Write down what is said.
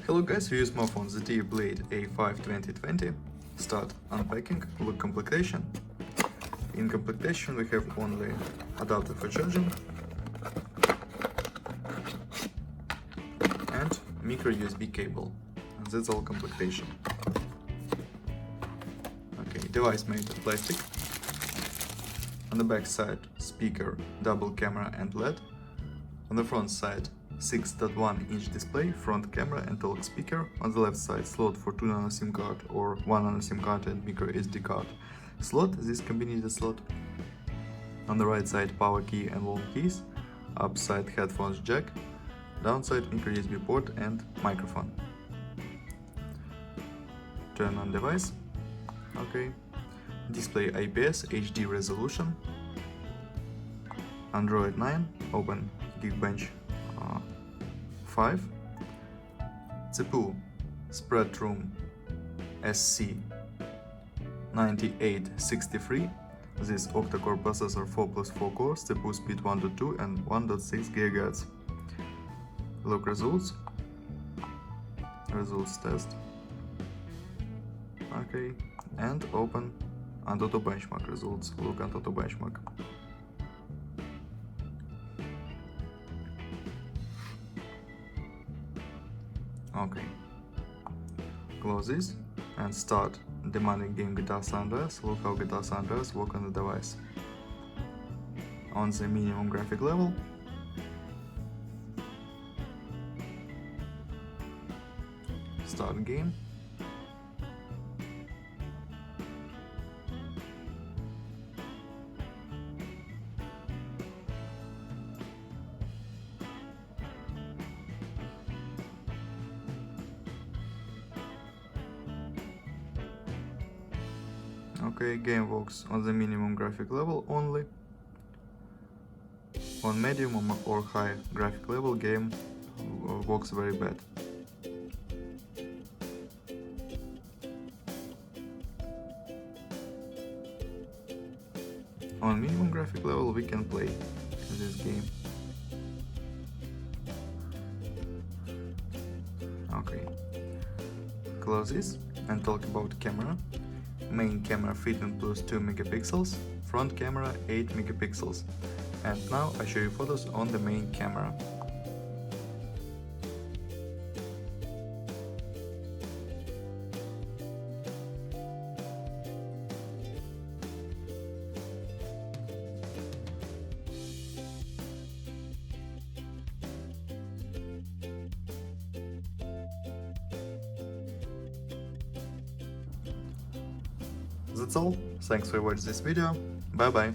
Hello guys, we use my phone ZTE Blade A5 2020. Start unpacking, look completion. In completion we have only adapter for charging and micro USB cable. And that's all completion. Okay, device made of plastic. On the back side speaker, double camera and LED. On the front side 6.1-inch display, front camera and talk speaker. On the left side slot for 2 nano SIM card or 1 nano SIM card and micro SD card slot, this combined slot. On the right side power key and long keys, upside headphones jack, downside micro USB port and microphone. Turn on device. Okay. Display IPS HD resolution. Android 9, open Geekbench 5. CPU Spreadroom SC9863. This octa-core processor 4+4 cores, CPU speed 1.2 and 1.6 GHz. Look results. Results test. Okay, and open AnTuTu benchmark results. Look AnTuTu benchmark. Okay, close this and start demanding game GTA San Andreas. Look how GTA San Andreas work on the device. On the minimum graphic level. Start game. Okay, game works on the minimum graphic level only. On medium or high graphic level, game works very bad. On minimum graphic level we can play this game. Okay, close this and talk about camera. Main camera 15 plus 2 megapixels, front camera 8 megapixels. And now I show you photos on the main camera. That's all. Thanks for watching this video. Bye bye.